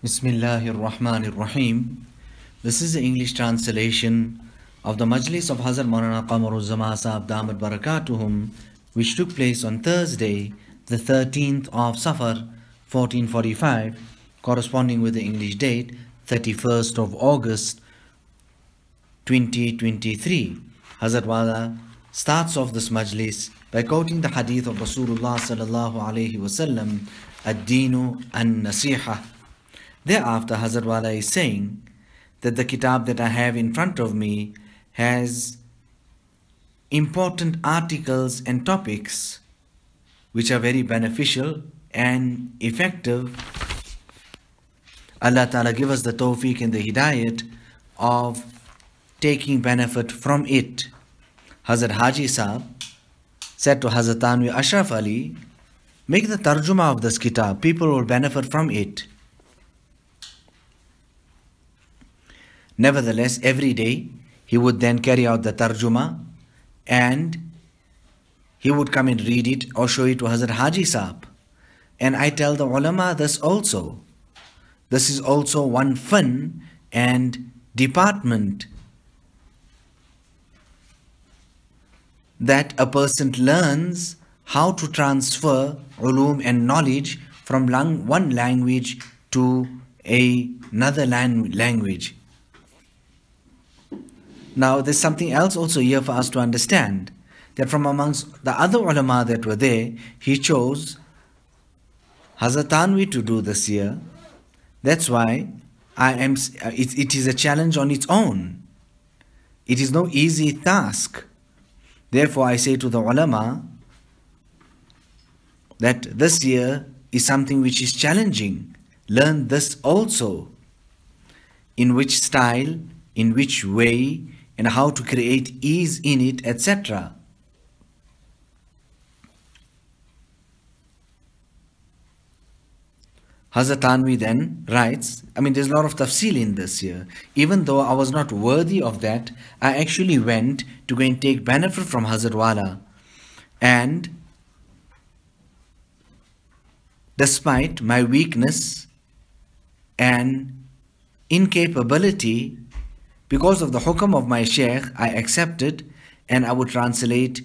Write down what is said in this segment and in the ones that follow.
Bismillahir Rahmanir Rahim. This is the English translation of the Majlis of Hazrat Maulana Qamar Uzzaman Saheb Damat Barakatuhum, which took place on Thursday, the 13th of Safar, 1445, corresponding with the English date, 31st of August, 2023. Hazrat Wala starts off this Majlis by quoting the hadith of Rasulullah sallallahu alaihi wasallam, Ad-Dinu an-Nasiha. Thereafter, Hazrat Wala is saying that the kitab that I have in front of me has important articles and topics which are very beneficial and effective. Allah Ta'ala give us the tawfiq and the hidayat of taking benefit from it. Hazrat Haji Saheb said to Hazrat Tanvi Ashraf Ali, make the tarjuma of this kitab, people will benefit from it. Nevertheless, every day he would then carry out the tarjuma and he would come and read it or show it to Hazrat Haji Saheb. And I tell the ulama this also. This is also one fun and department that a person learns how to transfer ulum and knowledge from one language to another language. Now, there's something else also here for us to understand, that from amongst the other ulama that were there, he chose Hazrat Tanvi to do this year. That's why it is a challenge on its own. It is no easy task. Therefore, I say to the ulama that this year is something which is challenging. Learn this also. In which style, in which way, and how to create ease in it, etc. Hazrat Tanvi then writes, there's a lot of tafsil in this here. Even though I was not worthy of that, I actually went to go and take benefit from Hazrat Wala. And despite my weakness and incapability, because of the hukam of my Shaykh, I accepted and I would translate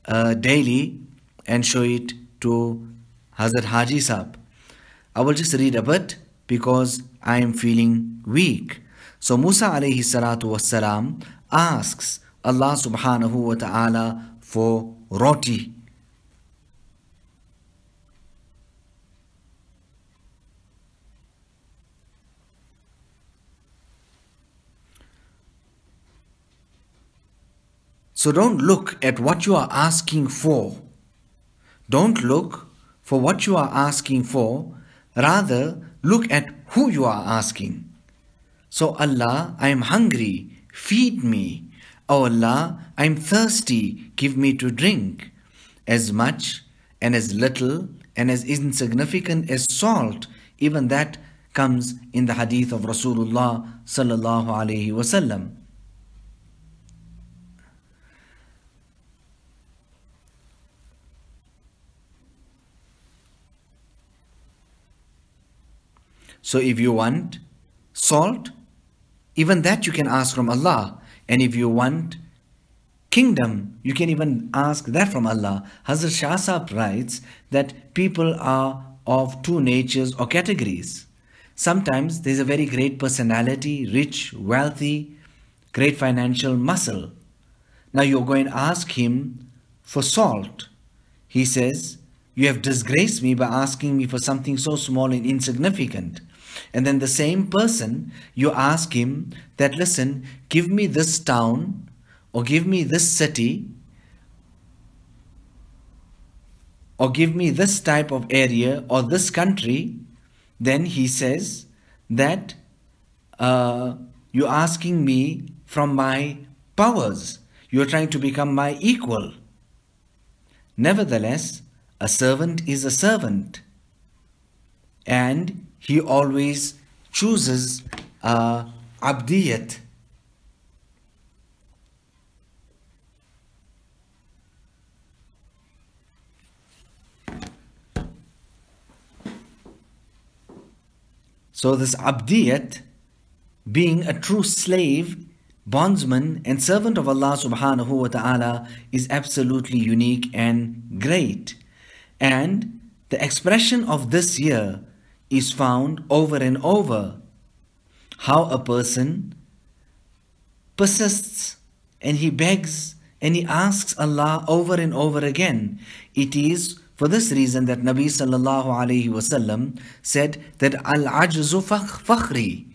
daily and show it to Hazrat Haji Saheb. I will just read a bit because I am feeling weak. So Musa alayhi salatu wassalam asks Allah subhanahu wa ta'ala for roti. So don't look at what you are asking for. Don't look for what you are asking for. Rather, look at who you are asking. So Allah, I am hungry. Feed me. Oh Allah, I am thirsty. Give me to drink. As much and as little and as insignificant as salt. Even that comes in the hadith of Rasulullah sallallahu alaihi wasallam. So if you want salt, even that you can ask from Allah. And if you want kingdom, you can even ask that from Allah. Hazrat Shah Sahib writes that people are of two natures or categories. Sometimes there's a very great personality, rich, wealthy, great financial muscle. Now you're going to ask him for salt. He says, you have disgraced me by asking me for something so small and insignificant. And then the same person, you ask him that, listen, give me this town or give me this city or give me this type of area or this country. Then he says that you're asking me from my powers. You're trying to become my equal. Nevertheless, a servant is a servant. And he always chooses abdiyat. So this abdiyat, being a true slave, bondsman and servant of Allah subhanahu wa ta'ala, is absolutely unique and great. And the expression of this here is found over and over. How a person persists and he begs and he asks Allah over and over again. It is for this reason that Nabi sallallahu alayhi wasallam said that al-ajzu fakhri,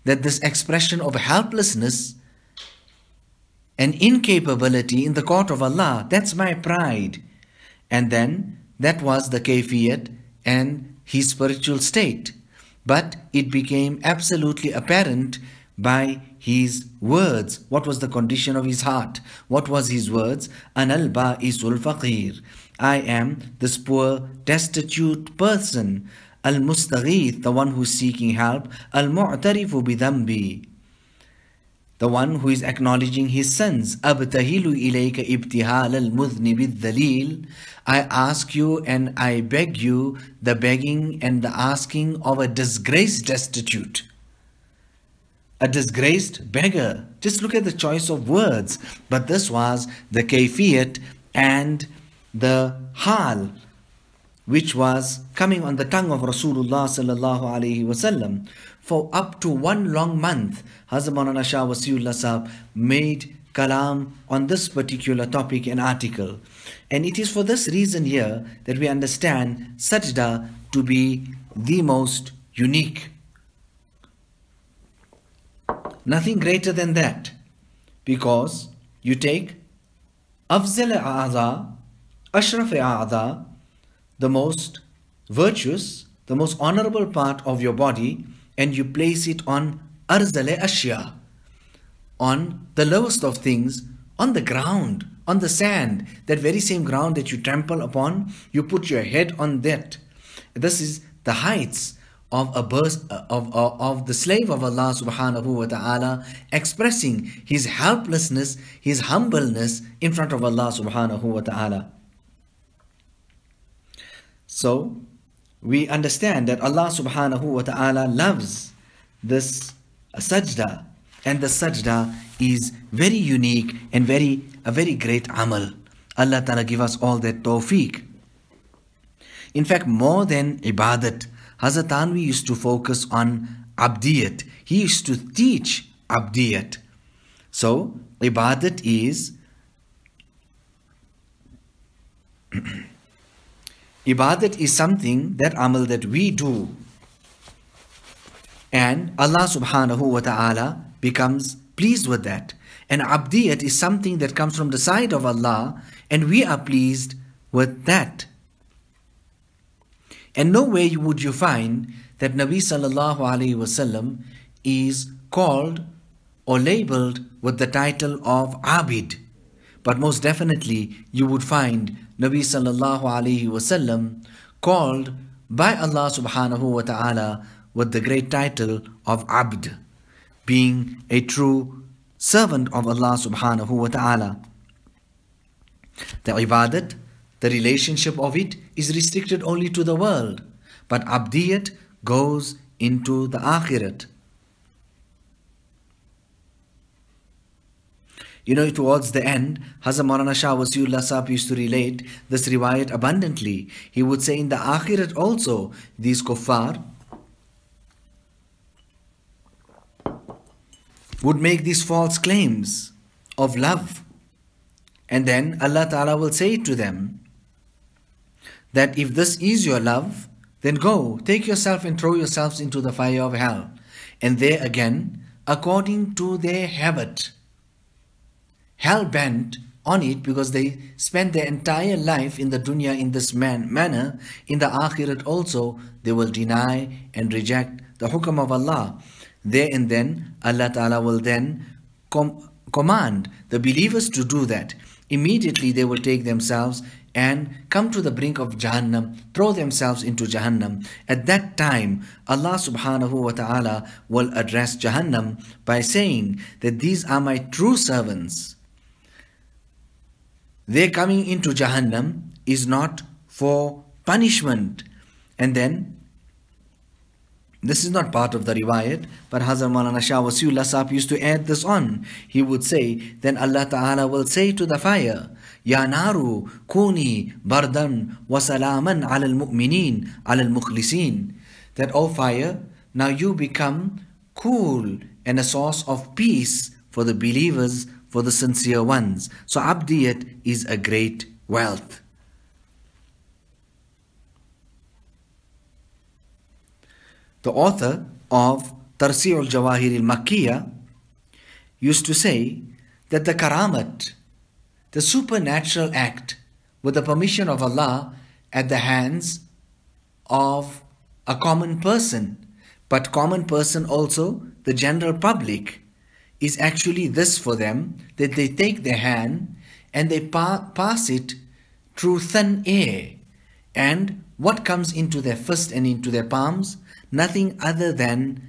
that this expression of helplessness and incapability in the court of Allah, that's my pride. And then that was the kayfiyat and his spiritual state. But it became absolutely apparent by his words. What was the condition of his heart? What was his words? Anal ba'isul faqir. I am this poor, destitute person. Al-mustaghith, the one who is seeking help. Al-mu'tarifu bidhambi, the one who is acknowledging his sins. Abtahilu ilayka ibtihal al-mudhnib al-dhalil. I ask you and I beg you the begging and the asking of a disgraced destitute, a disgraced beggar. Just look at the choice of words. But this was the kayfiyat and the hal which was coming on the tongue of Rasulullah sallallahu alaihi wasallam. For up to 1 long month, Hazrat Maulana Shah Wasiullah Saheb made kalam on this particular topic and article. And it is for this reason here that we understand sajda to be the most unique. Nothing greater than that. Because you take afzal a'adha, ashraf a'adha, the most virtuous, the most honorable part of your body, and you place it on arzale ashya, on the lowest of things, on the ground, on the sand, that very same ground that you trample upon, you put your head on that. This is the heights of of the slave of Allah subhanahu wa ta'ala, expressing his helplessness, his humbleness in front of Allah subhanahu wa ta'ala. So we understand that Allah subhanahu wa ta'ala loves this sajda, and the sajda is very unique and a very great amal. Allah ta'ala give us all that tawfiq. In fact, more than ibadat, Hazrat Tanvi used to focus on abdiyat. He used to teach abdiyat. So ibadat is ibadat is something, that amal that we do, and Allah subhanahu wa ta'ala becomes pleased with that. And abdiyat is something that comes from the side of Allah, and we are pleased with that. And nowhere would you find that Nabi sallallahu alaihi wasallam is called or labeled with the title of Abid. But most definitely you would find Nabi sallallahu alaihi wasallam called by Allah subhanahu wa ta'ala with the great title of Abd, being a true servant of Allah subhanahu wa ta'ala. The ibadat, the relationship of it is restricted only to the world, but abdiyat goes into the akhirat. You know, towards the end, Hazrat Maulana Shah Wasiullah Saheb used to relate this riwayat abundantly. He would say in the akhirat also, these kuffar would make these false claims of love. And then Allah Ta'ala will say to them that if this is your love, then go, take yourself and throw yourselves into the fire of hell. And there again, according to their habit, hell-bent on it, because they spend their entire life in the dunya in this manner, in the akhirat also, they will deny and reject the hukam of Allah. There and then, Allah Ta'ala will then command the believers to do that. Immediately they will take themselves and come to the brink of Jahannam, throw themselves into Jahannam. At that time, Allah subhanahu wa ta'ala will address Jahannam by saying that these are my true servants. Their coming into Jahannam is not for punishment. And then This is not part of the riwayat, but Hazrat Maulana Shah Wasiullah Sahib used to add this on. He would say, then Allah Ta'ala will say to the fire, Ya naru kuni bardan wa salaman ala al-mu'minin ala al-mukhlisin. That, O fire, now you become cool and a source of peace for the believers, for the sincere ones. So abdiyat is a great wealth. The author of Tarsi'ul Jawahir al-Makkiyah used to say that the karamat, the supernatural act with the permission of Allah at the hands of a common person, but common person also the general public, is actually this for them, that they take their hand and they pass it through thin air, and what comes into their fist and into their palms? Nothing other than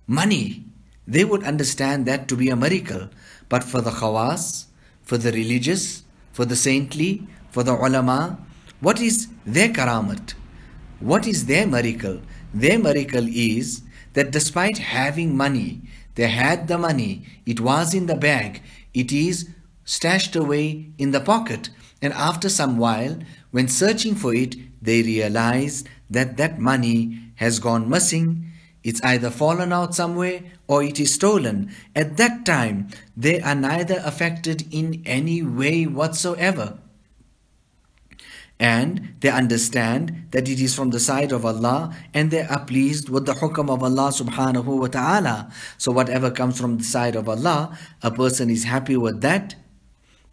money. They would understand that to be a miracle. But for the khawas, for the religious, for the saintly, for the ulama, what is their karamat? What is their miracle? Their miracle is that despite having money, they had the money, it was in the bag, it is stashed away in the pocket, and after some while, when searching for it, they realized that that money has gone missing. It's either fallen out somewhere or it is stolen. At that time, they are neither affected in any way whatsoever. And they understand that it is from the side of Allah, and they are pleased with the hukam of Allah subhanahu wa ta'ala. So whatever comes from the side of Allah, a person is happy with that.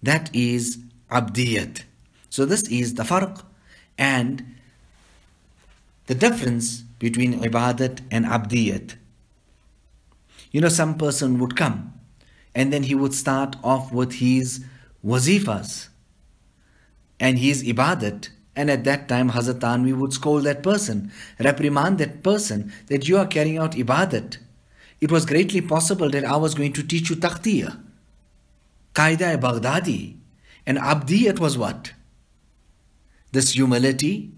That is abdiyat. So this is the farq and the difference between ibadat and abdiyat. You know, some person would come and then he would start off with his wazifas and his ibadat, and at that time Hazrat Tanvi would scold that person, reprimand that person, that you are carrying out ibadat. It was greatly possible that I was going to teach you taqtiyah, Qaida-e-Baghdadi, and abdiyat was what? This humility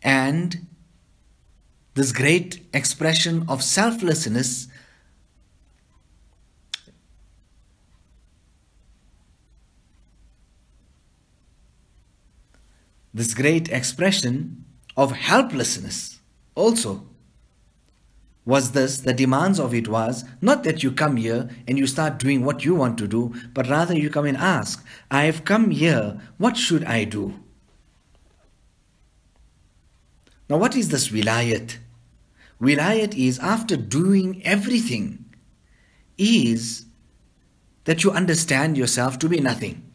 and this great expression of selflessness, this great expression of helplessness also was this. The demands of it was not that you come here and you start doing what you want to do, but rather you come and ask, I have come here, what should I do? Now what is this wilayat? Wilayat is, after doing everything, is that you understand yourself to be nothing.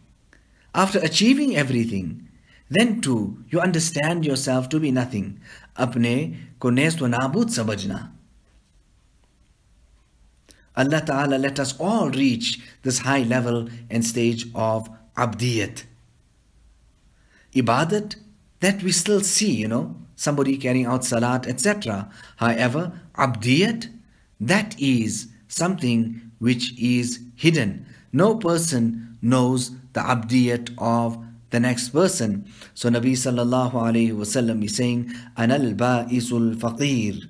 After achieving everything, then too you understand yourself to be nothing. Apne ko nest wa nabud samajhna. Allah Ta'ala let us all reach this high level and stage of abdiyat. Ibadat, that we still see, you know, somebody carrying out salat, etc. However, abdiyat, that is something which is hidden. No person knows the abdiyat of the next person. So Nabi sallallahu alayhi wasallam is saying, Anal ba'isul faqir.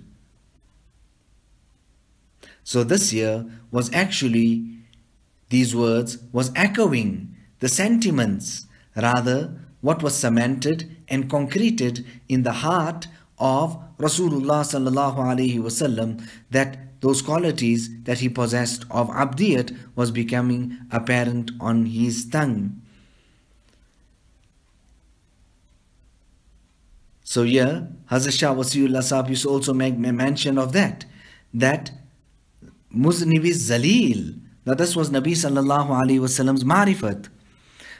So this here was actually, these words was echoing the sentiments, rather what was cemented and concreted in the heart of Rasulullah sallallahu alaihi wasallam, that those qualities that he possessed of abdiyat was becoming apparent on his tongue. So here, Hazrat Shah Wasiullah Sahib used to also make mention of that Muznibiz Zalil. Now this was Nabi sallallahu alaihi wasallam's marifat.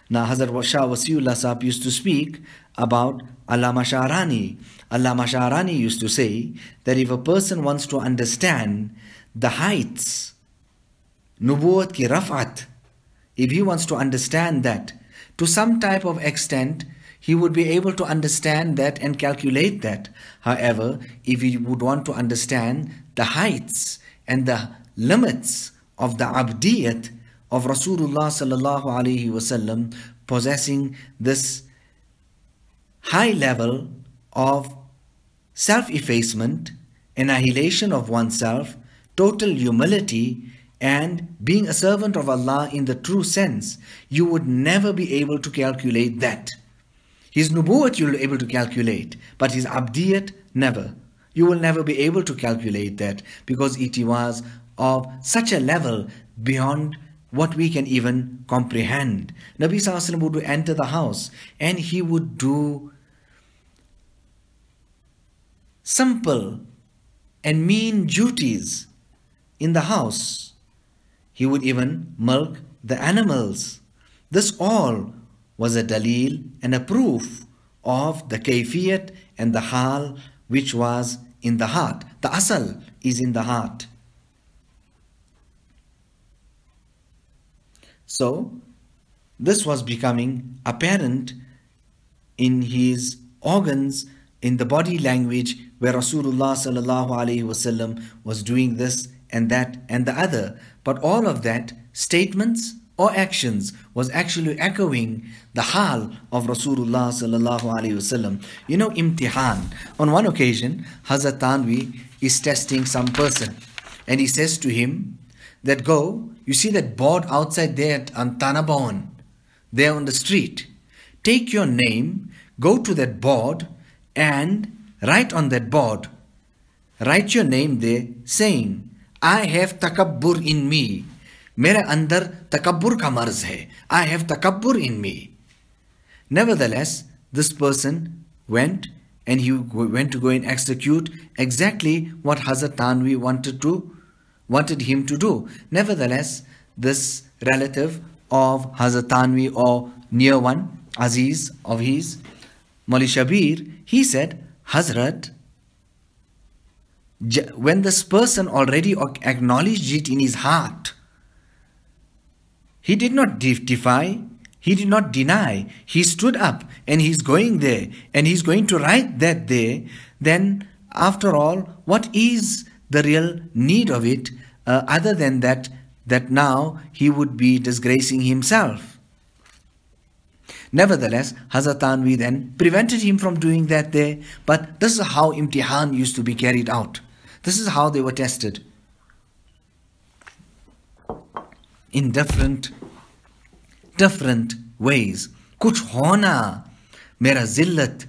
Now Hazrat Shah Wasiullah Sahib used to speak about Allama Sha'rani. Allama Sha'rani used to say that if a person wants to understand the heights, Nubuwat ki raf'at, if he wants to understand that to some type of extent, he would be able to understand that and calculate that. However, if he would want to understand the heights and the limits of the abdiyat of Rasulullah sallallahu alaihi wasallam, possessing this high level of self-effacement annihilation of oneself, total humility, and being a servant of Allah in the true sense, you would never be able to calculate that. His nubuwwat you will be able to calculate, but his abdiyat never. You will never be able to calculate that because it was of such a level beyond what we can even comprehend. Nabi Sallallahu Alaihi Wasallam would enter the house and he would do simple and mean duties in the house. He would even milk the animals. This all was a dalil and a proof of the kayfiyat and the hal which was in the heart. The asal is in the heart. So this was becoming apparent in his organs, in the body language, where Rasulullah sallallahu alaihi wasallam was doing this and that and the other. But all of that, statements or actions, was actually echoing the hal of Rasulullah sallallahu alaihi wasallam. You know, imtihan. On one occasion, Hazrat Tanvi is testing some person, and he says to him that, go, you see that board outside there on Tanabon, there on the street. Take your name, go to that board and write on that board. Write your name there saying, I have takabbur in me. Mera andar takabbur ka marz hai. I have takabbur in me. Nevertheless, this person went and he went to go and execute exactly what Hazrat Tanvi wanted him to do. Nevertheless, this relative of Hazrat Tanvi, or near one, Aziz of his, Maulana Shabir, he said, Hazrat, when this person already acknowledged it in his heart, he did not defy, he did not deny, he stood up and he's going there and he's going to write that there, then after all, what is the real need of it other than that now he would be disgracing himself? Nevertheless, Hazrat Tanvi then prevented him from doing that there. But this is how imtihan used to be carried out. This is how they were tested. In different ways. Kuch hona mera zillat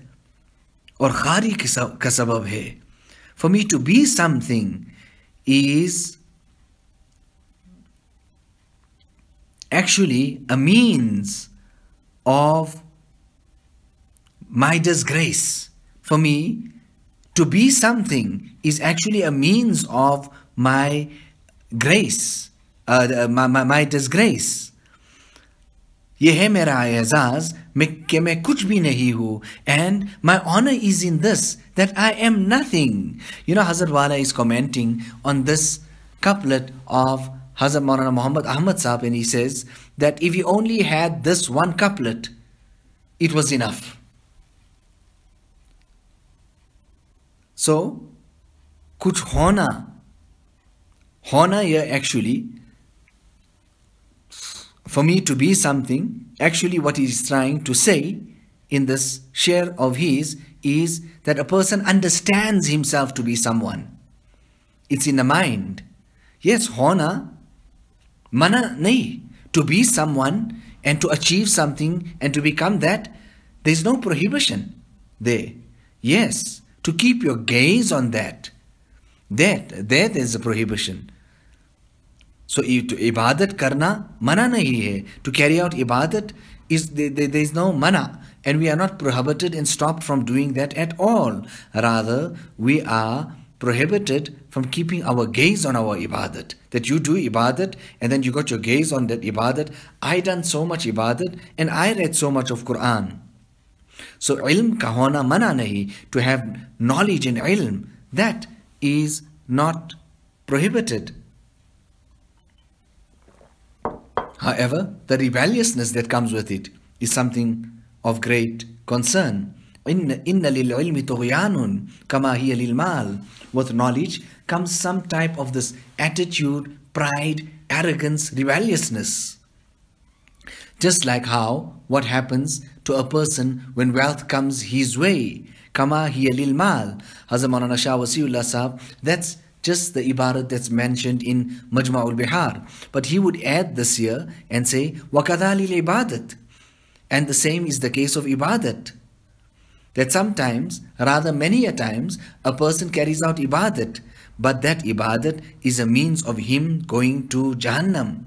aur khari ka sabab hai. For me to be something is actually a means of my disgrace. For me, to be something is actually a means of my grace, my disgrace. Ye hai mera aizaz ke main kuch bhi nahi hu, and my honor is in this, that I am nothing. You know, Hazrat Wala is commenting on this couplet of Hazrat Maulana Muhammad Ahmad Saheb, and he says that if he only had this one couplet, it was enough. So, kuch hona here actually, for me to be something, actually what he is trying to say in this share of his is that a person understands himself to be someone. It's in the mind. Yes, hona, mana nahi. To be someone and to achieve something and to become that, there is no prohibition there. Yes, to keep your gaze on that, there is a prohibition. So to ibadat karna mana nahi hai. To carry out ibadat, there is no mana, and we are not prohibited and stopped from doing that at all. Rather, we are prohibited from keeping our gaze on our ibadat. That you do ibadat and then you got your gaze on that ibadat. I done so much ibadat and I read so much of Quran. So ilm ka hona mana nahi. To have knowledge and ilm, that is not prohibited. However, the rebelliousness that comes with it is something of great concern. Inna lil ilmi tughyanun kama hiya lil mal. With knowledge comes some type of this attitude, pride, arrogance, rebelliousness. Just like how what happens to a person when wealth comes his way. Kama hiya lil mal. Hazrat Maulana Shah Wasiullah Sahab, that's just the ibarat that's mentioned in Majma'ul Bihar. But he would add this here and say, وَكَذَا لِلْعِبَادَةِ. And the same is the case of ibadat. That sometimes, rather many a times, a person carries out ibadat, but that ibadat is a means of him going to Jahannam.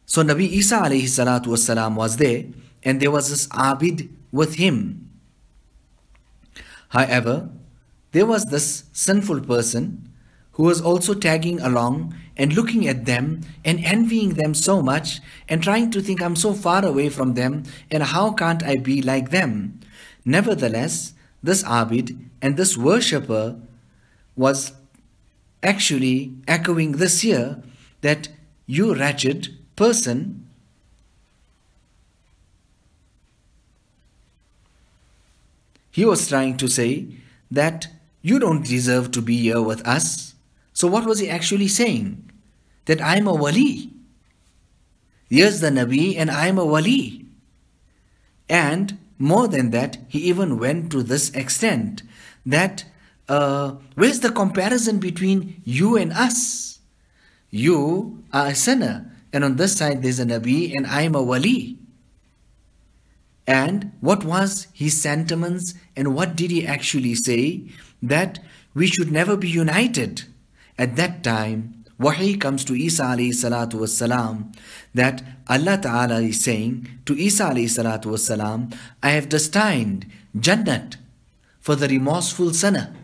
So Nabi Isa alayhi salatu wassalam was there, and there was this abid with him. However, there was this sinful person who was also tagging along and looking at them and envying them so much and trying to think, I'm so far away from them and how can't I be like them? Nevertheless, this abid and this worshipper was actually echoing this here, that you wretched person, he was trying to say that you don't deserve to be here with us. So what was he actually saying? That I'm a wali. Here's the Nabi and I'm a wali. And more than that, he even went to this extent that where's the comparison between you and us? You are a sinner, and on this side there's a Nabi and I'm a wali. And what was his sentiments and what did he actually say? That we should never be united. At that time, wahi comes to Isa alayhi salatu wassalam, that Allah Ta'ala is saying to Isa alayhi salatu wassalam, I have destined Jannat for the remorseful sinner,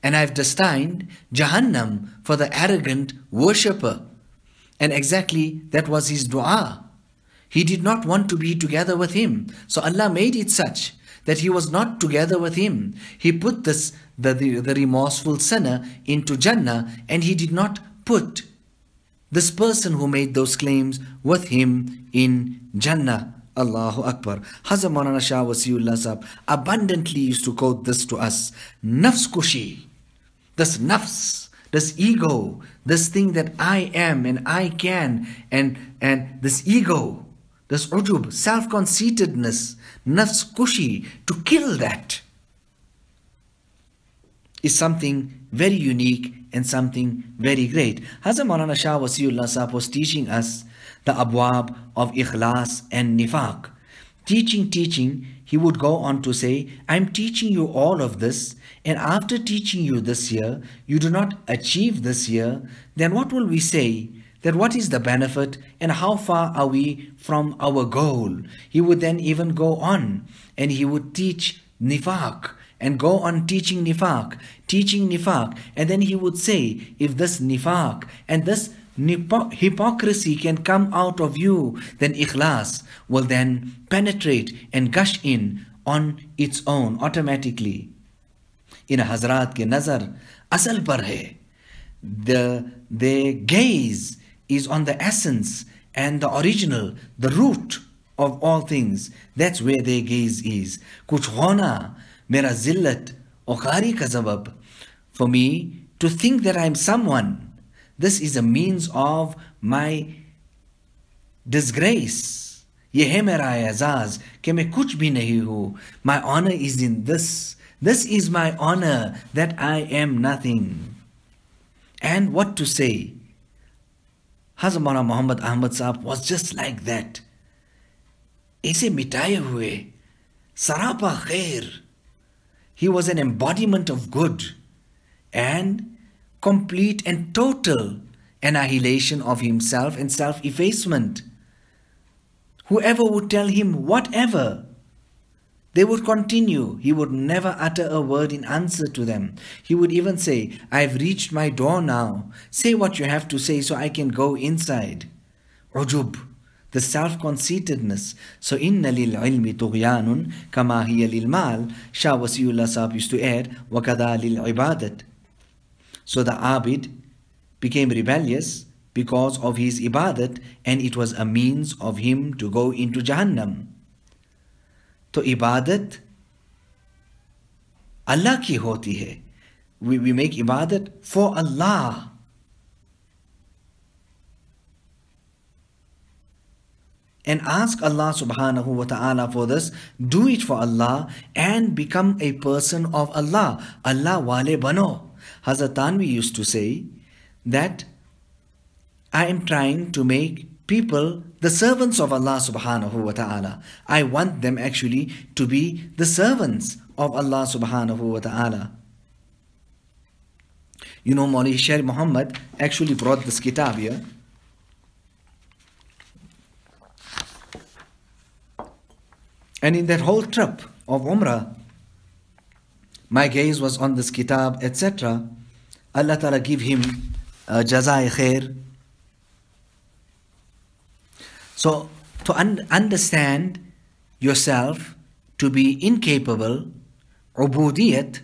and I have destined Jahannam for the arrogant worshipper. And exactly that was his dua. He did not want to be together with him. So Allah made it such that he was not together with him. He put the remorseful sinner into Jannah, and he did not put this person who made those claims with him in Jannah. Allahu Akbar. Hazrat Maulana Shah Wasiullah Sahab abundantly used to quote this to us. Nafs kushi. This nafs, this ego, this thing that I am and I can, and this ego, this ujub, self-conceitedness, nafs kushi, to kill that is something very unique and something very great. Hazrat Maulana Shah Wasiullah Sahab was teaching us the abwab of ikhlas and nifaq. Teaching, he would go on to say, I'm teaching you all of this, and after teaching you this year, you do not achieve this year, then what will we say? That what is the benefit and how far are we from our goal? He would then even go on and he would teach nifaq and go on teaching nifaq, and then he would say, if this nifaq and this hypocrisy can come out of you, then ikhlas will then penetrate and gush in on its own automatically. In a Hazrath ke nazar asal par hai. Their gaze is on the essence and the original, the root of all things. That's where their gaze is. Kuch hona mera zillat okhari ka sabab. For me to think that I'm someone, this is a means of my disgrace. Ye hai mera azaz ke main kuch bhi nahi hu. My honor is in this. This is my honor, that I am nothing. And what to say? Hazrat Maulana Muhammad Ahmad Sahab was just like that. Aise mitaye hue, sarapa khair. He was an embodiment of good and complete and total annihilation of himself and self-effacement. Whoever would tell him whatever, they would continue. He would never utter a word in answer to them. He would even say, I've reached my door now. Say what you have to say so I can go inside. Ujub, the self-conceitedness. So, inna lil ilmi tughyanun kama hiya lil mal. Shah Wasiullah Sahab used to add, wakada lil ibadat. So the abid became rebellious because of his ibadat, and it was a means of him to go into Jahannam. तो इबादत अल्लाह की होती है. We make ibadat for Allah. and ask Allah subhanahu wa ta'ala for this. Do it for Allah and become a person of Allah. Allah wale bano. Hazrat Tanvi used to say that I am trying to make people the servants of Allah subhanahu wa ta'ala. I want them actually to be the servants of Allah subhanahu wa ta'ala. You know, Maulana Shaykh Mohammad actually brought this kitab here. And in that whole trip of Umrah, my gaze was on this kitab, etc. Allah Ta'ala give him jazai khair. So, to understand yourself to be incapable, ubudiyat,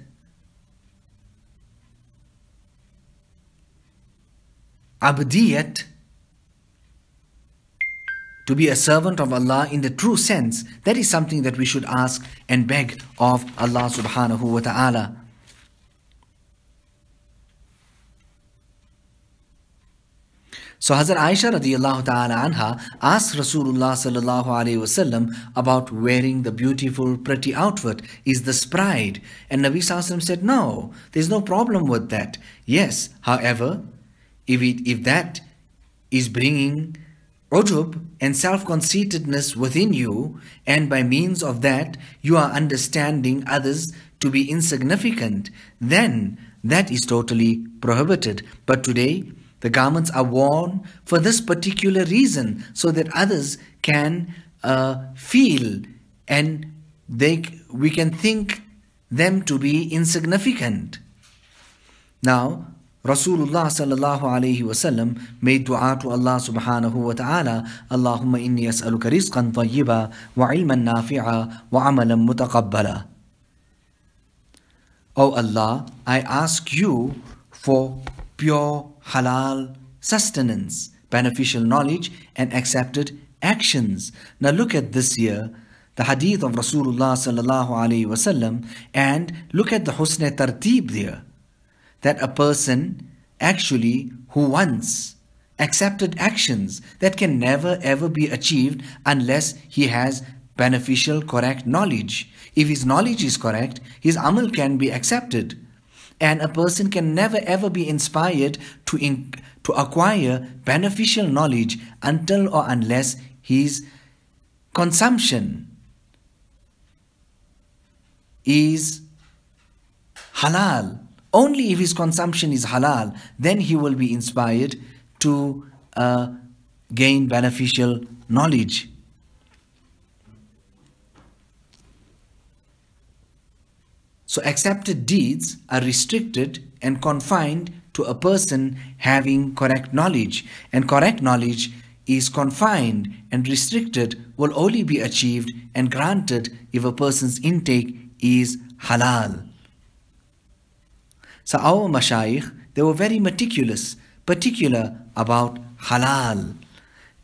abdiyat, to be a servant of Allah in the true sense, that is something that we should ask and beg of Allah subhanahu wa ta'ala. So Hazrat Aisha radiallahu ta'ala anha asked Rasulullah sallallahu alayhi wasallam about wearing the beautiful, pretty outfit. Is this pride? And Nabi sallallahu alayhi wasallam said, no, there's no problem with that. Yes, however, if that is bringing ujub and self-conceitedness within you, and by means of that you are understanding others to be insignificant, then that is totally prohibited. But today, the garments are worn for this particular reason, so that others can feel and we can think them to be insignificant. Now, Rasulullah sallallahu alayhi wasallam made dua to Allah subhanahu wa ta'ala, Allahumma inni as'aluka rizqan tayyiba wa ilman nafi'a wa amalan mutaqabbala. O Allah, I ask you for pure halal sustenance, beneficial knowledge and accepted actions. Now look at this here, the hadith of Rasulullah sallallahu alayhi wasallam, and look at the husn tartib there, that a person actually who wants accepted actions that can never ever be achieved unless he has beneficial correct knowledge. If his knowledge is correct, his amal can be accepted. And a person can never ever be inspired to acquire beneficial knowledge until or unless his consumption is halal. Only if his consumption is halal, then he will be inspired to gain beneficial knowledge. So accepted deeds are restricted and confined to a person having correct knowledge. And correct knowledge is confined and restricted, will only be achieved and granted if a person's intake is halal. So our mashayikh, they were very particular about halal.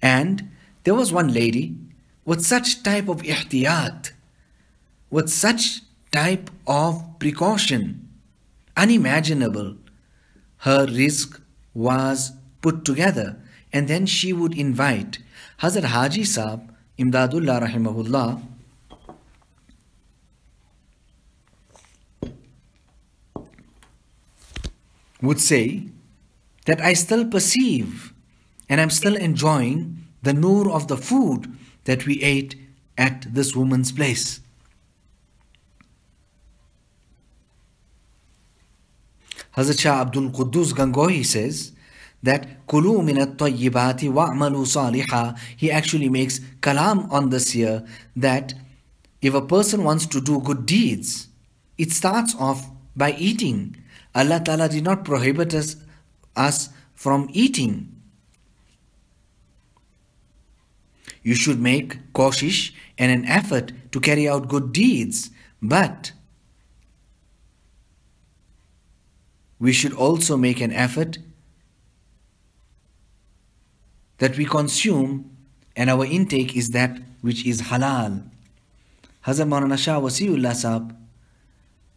And there was one lady with such type of ihtiyat, with such type of precaution, unimaginable. Her rizq was put together, and then she would invite Hazrat Haji Saheb, Imdadullah rahimahullah, would say that I still perceive and I'm still enjoying the noor of the food that we ate at this woman's place. Hazrat Shah Abdul Quddus Gangohi says that Kulu min at-tayyibati wa'malu salihah. He actually makes kalam on this here, that if a person wants to do good deeds, it starts off by eating. Allah Ta'ala did not prohibit us from eating. You should make koshish and an effort to carry out good deeds, but we should also make an effort that we consume and our intake is that which is halal. Hazrat Maulana Shah Wasiullah Saheb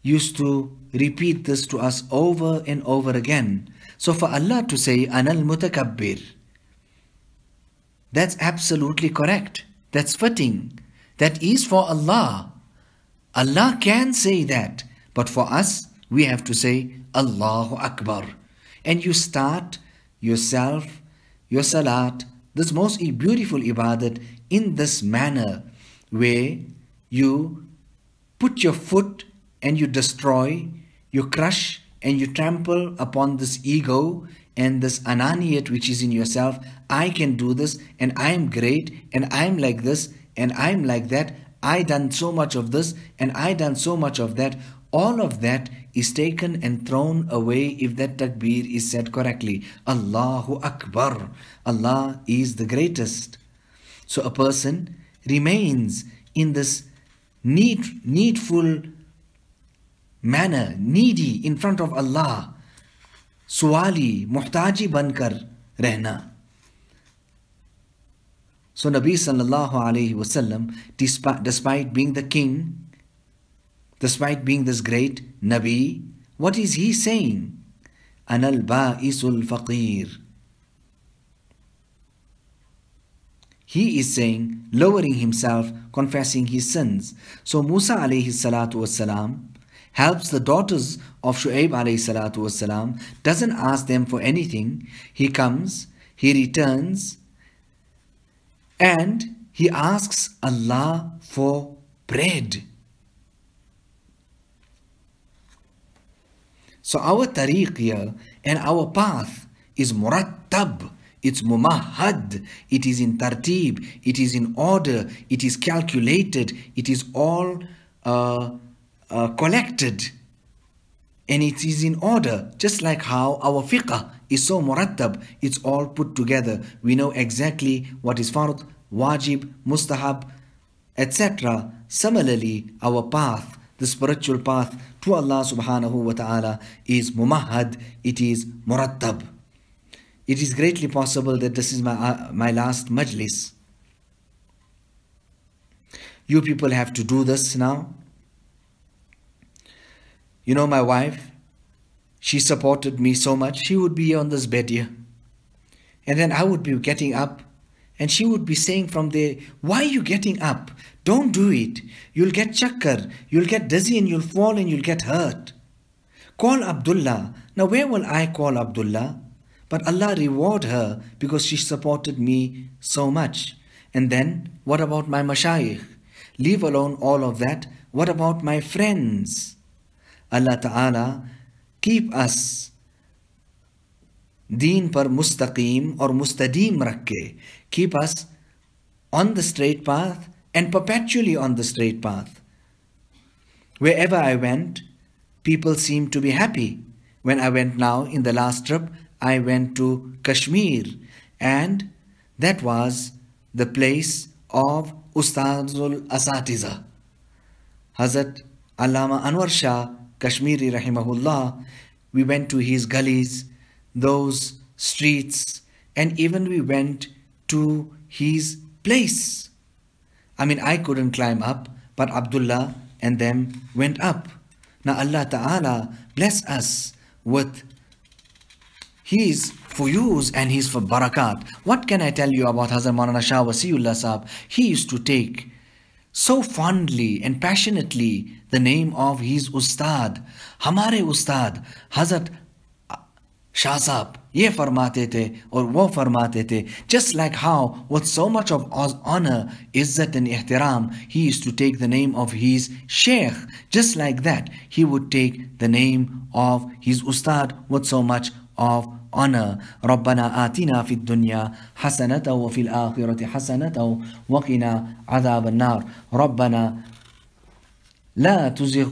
used to repeat this to us over and over again. So for Allah to say, Anal Mutakabbir, that's absolutely correct. That's fitting. That is for Allah. Allah can say that. But for us, we have to say Allahu Akbar. And you start yourself, your salat, this most beautiful ibadat in this manner, where you put your foot and you destroy, you crush and you trample upon this ego and this ananiyat which is in yourself. I can do this and I am great and I am like this and I am like that. I done so much of this and I done so much of that. All of that is taken and thrown away if that takbir is said correctly. Allahu Akbar. Allah is the greatest. So a person remains in this needful manner, needy in front of Allah, suwali, muhtaji bankar rehna. So Nabi sallallahu alayhi wasallam, despite being the king, despite being this great Nabi, what is he saying? Anal ba'isul faqir. He is saying, lowering himself, confessing his sins. So Musa alayhi salatu wasalam helps the daughters of Shu'aib alayhi salatu wasalam, doesn't ask them for anything. He comes, he returns, and he asks Allah for bread. So our tariq here and our path is murattab, it's mumahad, it is in tartib, it is in order, it is calculated, it is all collected, and it is in order, just like how our fiqh is so murattab, it's all put together. We know exactly what is fard, wajib, mustahab, etc. Similarly, our path, the spiritual path to Allah subhanahu wa ta'ala is mumahad, it is murattab. It is greatly possible that this is my last majlis. You people have to do this now. You know, my wife, she supported me so much. She would be on this bed here, and then I would be getting up, and she would be saying from there, why are you getting up? Don't do it. You'll get chakkar, you'll get dizzy and you'll fall and you'll get hurt. Call Abdullah. Now where will I call Abdullah? But Allah reward her because she supported me so much. And then what about my mashayikh? Leave alone all of that. What about my friends? Allah Ta'ala keep us deen par mustaqim or mustadeem rakke. Keep us on the straight path and perpetually on the straight path. Wherever I went, people seemed to be happy. When I went now in the last trip, I went to Kashmir, and that was the place of Ustazul Asatiza. Hazrat Allama Anwar Shah Kashmiri rahimahullah, we went to his gullies, those streets, and even we went to his place. I mean, I couldn't climb up, but Abdullah and them went up. Now Allah Ta'ala bless us with His fuyuz and His for barakat. What can I tell you about Hazrat Maulana Shah Wasiullah Sahab? He used to take so fondly and passionately the name of his Ustad. Hamare Ustad, Hazrat Shah Sahab, ye farmate the or wo farmate the. Just like how with so much of honor, izzat and ihtiram, he used to take the name of his sheikh. Just like that, he would take the name of his Ustad with so much of honor. ربنا آتنا في الدنيا حسنة وفي الآخرة حسنة وقنا عذاب النار. ربنا لا تزغ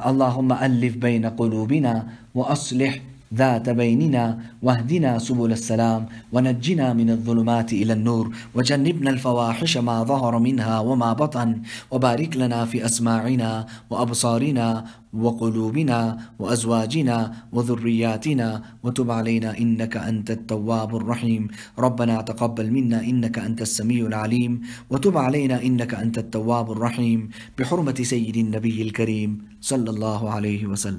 اللهم ألف بين قلوبنا وأصلح ذات بيننا واهدنا سبل السلام ونجنا من الظلمات إلى النور وجنبنا الفواحش ما ظهر منها وما بطن وبارك لنا في أسماعنا وأبصارنا وقلوبنا وأزواجنا وذرياتنا وتب علينا إنك أنت التواب الرحيم. ربنا تقبل منا إنك أنت السميع العليم وتب علينا إنك أنت التواب الرحيم بحرمة سيد النبي الكريم صلى الله عليه وسلم.